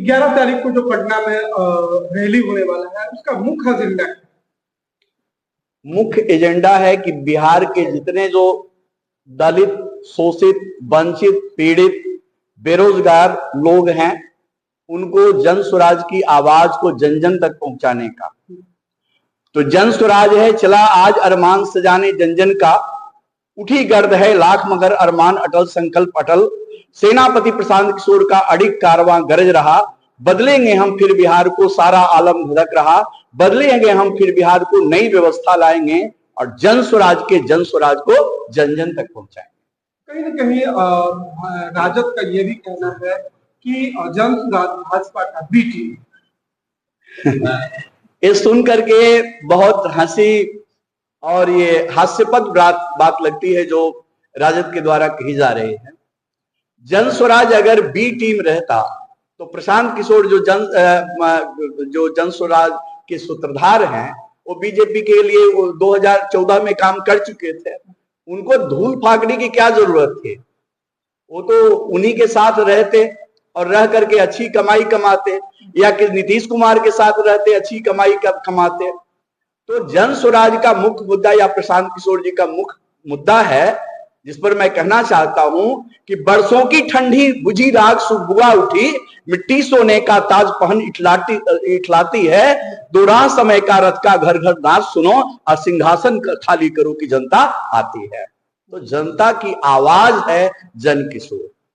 11 तारीख को जो पटना में रैली होने वाला है, उसका मुख्य एजेंडा है? मुख्य एजेंडा है कि बिहार के जितने जो दलित, शोषित, वंचित, पीड़ित, बेरोजगार लोग हैं, उनको जन स्वराज की आवाज को जन जन तक पहुंचाने का। तो जन स्वराज है चला आज अरमान सजाने जन जन का, उठी गर्द है लाख मगर अरमान अटल संकल्प अटल, सेनापति प्रशांत किशोर का अडिग कारवां गरज रहा, बदलेंगे हम फिर बिहार को सारा आलम धधक रहा, बदलेंगे हम फिर बिहार को नई व्यवस्था लाएंगे और जन स्वराज को जन जन तक पहुंचाएंगे। कहीं ना कहीं राजद का यह भी कहना है कि जन स्वराज भाजपा का बी टीम। ये सुन करके बहुत हंसी और ये हास्यपद बात लगती है जो राजद के द्वारा कही जा रही है। जन स्वराज अगर बी टीम रहता तो प्रशांत किशोर जो जन स्वराज के सूत्रधार हैं, वो बीजेपी के लिए 2014 में काम कर चुके थे, उनको धूल फाकने की क्या जरूरत थी? वो तो उन्हीं के साथ रहते और रह करके अच्छी कमाई कमाते, या कि नीतीश कुमार के साथ रहते अच्छी कमाई कमाते। तो जन स्वराज का मुख्य मुद्दा या प्रशांत किशोर जी का मुख्य मुद्दा है, जिस पर मैं कहना चाहता हूं कि बरसों की ठंडी बुझी राख सुबुआ उठी, मिट्टी सोने का ताज पहन इठलाती है, दौरान समय का रथ का घर घर नाच सुनो और सिंहासन खाली करो की जनता आती है। तो जनता की आवाज है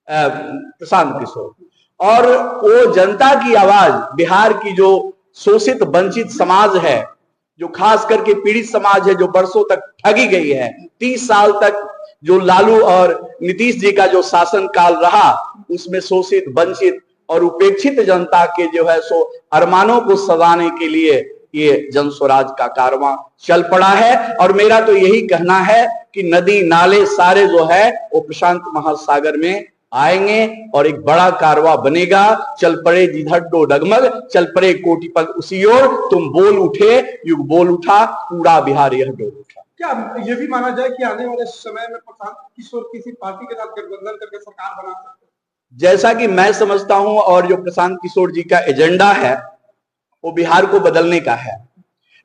प्रशांत किशोर, और वो जनता की आवाज बिहार की जो शोषित वंचित समाज है, जो खास करके पीड़ित समाज है, जो बरसों तक ठगी गई है, 30 साल तक जो लालू और नीतीश जी का जो शासन काल रहा, उसमें शोषित, वंचित और उपेक्षित जनता के जो है सो अरमानों को सजाने के लिए ये जन स्वराज का कारवां चल पड़ा है। और मेरा तो यही कहना है कि नदी नाले सारे जो है वो प्रशांत महासागर में आएंगे और एक बड़ा कारवां बनेगा। चल पड़े जिधर दो डगमग, चल पड़े कोटि पग उसी ओर, तुम बोल उठे युग बोल उठा, पूरा बिहार यह डोल उठा। क्या ये भी माना जाए कि आने वाले समय में प्रशांत किशोर किसी पार्टी के साथ गठबंधन करके सरकार बना सकते हैं? जैसा कि मैं समझता हूं, और जो प्रशांत किशोर जी का एजेंडा है वो बिहार को बदलने का है,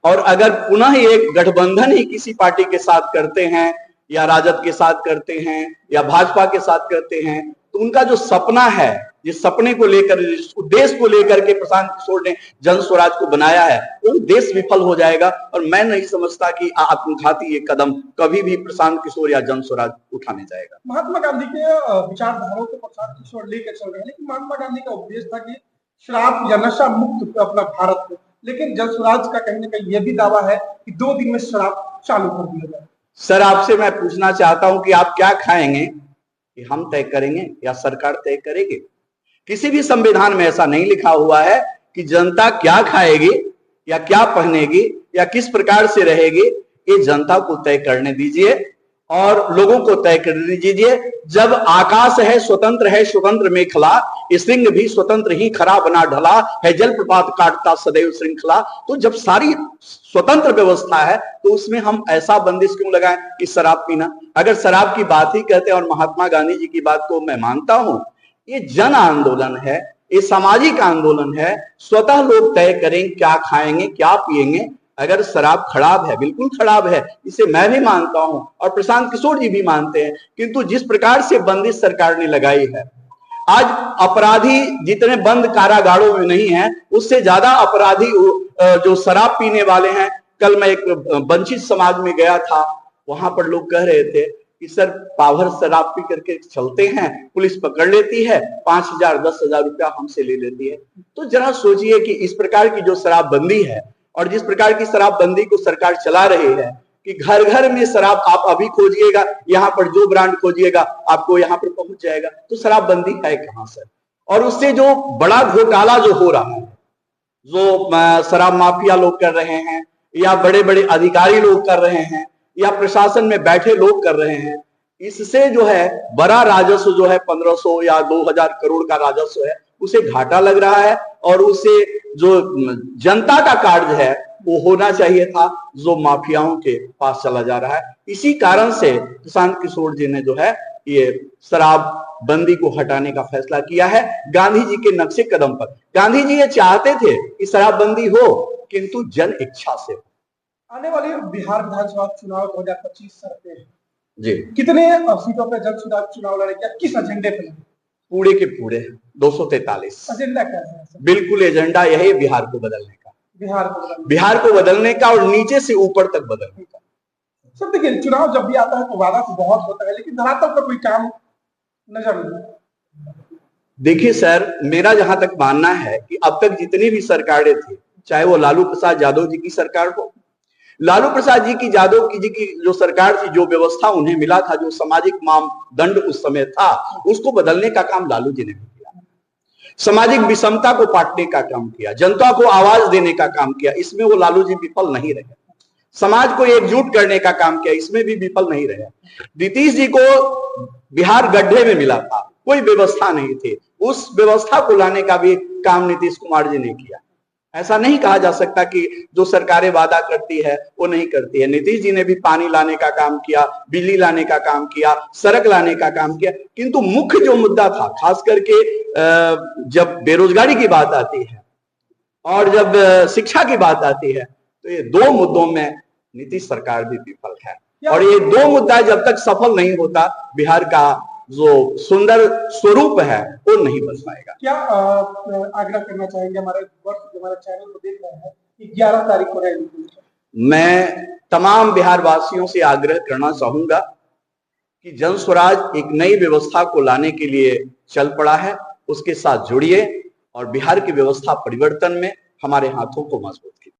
और अगर पुनः एक गठबंधन ही किसी पार्टी के साथ करते हैं, या राजद के साथ करते हैं, या भाजपा के साथ करते हैं, तो उनका जो सपना है, जिस सपने को लेकर, जिस उद्देश्य को लेकर के प्रशांत किशोर ने जन स्वराज को बनाया है, वो उद्देश्य विफल हो जाएगा। और मैं नहीं समझता कि आत्मघाती ये कदम कभी भी प्रशांत किशोर या जन स्वराज उठाने जाएगा। महात्मा गांधी के विचारधाराओं को प्रशांत किशोर लेकर चल रहे हैं, लेकिन महात्मा गांधी का उपदेश था कि शराब या नशा मुक्त अपना भारत को, लेकिन जन स्वराज का कहीं ना कहीं यह भी दावा है कि 2 दिन में शराब चालू कर दिया जाए। सर, आपसे मैं पूछना चाहता हूं कि आप क्या खाएंगे, कि हम तय करेंगे या सरकार तय करेगी? किसी भी संविधान में ऐसा नहीं लिखा हुआ है कि जनता क्या खाएगी या क्या पहनेगी या किस प्रकार से रहेगी। ये जनता को तय करने दीजिए और लोगों को तय करने दीजिए। जब आकाश है स्वतंत्र मेखला, श्रृंग भी स्वतंत्र ही खरा बना ढला है, जल प्रपात काटता सदैव श्रृंखला। तो जब सारी स्वतंत्र व्यवस्था है तो उसमें हम ऐसा बंदिश क्यों लगाएं कि शराब पीना? अगर शराब की बात ही कहते हैं, और महात्मा गांधी जी की बात को मैं मानता हूं, ये जन आंदोलन है, ये सामाजिक आंदोलन है। स्वतः लोग तय करें क्या खाएंगे क्या पिएंगे। अगर शराब खराब है, बिल्कुल खराब है, इसे मैं भी मानता हूं और प्रशांत किशोर जी भी मानते हैं, किंतु जिस प्रकार से बंदिश सरकार ने लगाई है, आज अपराधी जितने बंद कारागारों में नहीं है, उससे ज्यादा अपराधी जो शराब पीने वाले हैं। कल मैं एक वंचित समाज में गया था, वहां पर लोग कह रहे थे कि सर पाभर शराब पी करके चलते हैं, पुलिस पकड़ लेती है, 5,000 10,000 रुपया हमसे ले लेती है। तो जरा सोचिए कि इस प्रकार की जो शराबबंदी है और जिस प्रकार की शराबबंदी को सरकार चला रही है कि घर घर में शराब, आप अभी खोजिएगा यहाँ पर जो ब्रांड खोजिएगा आपको यहाँ पर पहुंच जाएगा। तो शराबबंदी है कहां सर? और उससे जो बड़ा घोटाला जो हो रहा है, जो शराब माफिया लोग कर रहे हैं, या बड़े बड़े अधिकारी लोग कर रहे हैं, या प्रशासन में बैठे लोग कर रहे हैं, इससे जो है बड़ा राजस्व जो है 1500 या 2000 करोड़ का राजस्व है, उसे घाटा लग रहा है। और उसे जो जनता का कार्य है वो होना चाहिए था, जो माफियाओं के पास चला जा रहा है। इसी कारण से प्रशांत किशोर जी ने जो है ये शराब बंदी को हटाने का फैसला किया है गांधी जी के नक्शे कदम पर। गांधी जी ये चाहते थे कि शराबबंदी हो, किंतु जन इच्छा से हो। आने वाले बिहार विधानसभा चुनाव 2025 सर पे है जी, कितने सीटों पे जन चुनाव लड़ेंगे, किस एजेंडे पे लड़ेंगे? पूरे के पूरे 243। एजेंडा क्या है सर? बिल्कुल एजेंडा यही है बिहार को बदलने का, बिहार को बदलने का और नीचे से ऊपर तक बदलने का। सर देखिए, चुनाव जब भी आता है तो वादा तो बहुत होता है, लेकिन धरातल पर कोई काम नजर नहीं। देखिए सर, मेरा जहां तक मानना है कि अब तक जितनी भी सरकारें थी, चाहे वो लालू प्रसाद यादव जी की सरकार हो, लालू प्रसाद जी की यादव जी की जो सरकार थी, जो व्यवस्था उन्हें मिला था, जो सामाजिक मानदंड उस समय था, उसको बदलने का काम लालू जी ने भी किया। सामाजिक विषमता को पाटने का काम किया, जनता को आवाज देने का काम किया, इसमें वो लालू जी विफल नहीं रहे। समाज को एकजुट करने का काम किया, इसमें भी विफल नहीं रहे। नीतीश जी को बिहार गड्ढे में मिला था, कोई व्यवस्था नहीं थी, उस व्यवस्था को लाने का भी काम नीतीश कुमार जी ने किया। ऐसा नहीं कहा जा सकता कि जो सरकारें वादा करती है वो नहीं करती है। नीतीश जी ने भी पानी लाने का काम किया, बिजली लाने का काम किया, सड़क लाने का काम किया, किंतु मुख्य जो मुद्दा था, खास करके जब बेरोजगारी की बात आती है और जब शिक्षा की बात आती है, तो ये दो मुद्दों में नीतीश सरकार भी विफल है। और ये दो मुद्दा जब तक सफल नहीं होता, बिहार का जो सुंदर स्वरूप है वो नहीं बन पाएगा। क्या आग्रह करना चाहेंगे हमारे चैनल को देख रहे हैं कि 11 तारीख को रैली? मैं तमाम बिहार वासियों से आग्रह करना चाहूंगा कि जन स्वराज एक नई व्यवस्था को लाने के लिए चल पड़ा है, उसके साथ जुड़िए और बिहार की व्यवस्था परिवर्तन में हमारे हाथों को मजबूत कीजिए।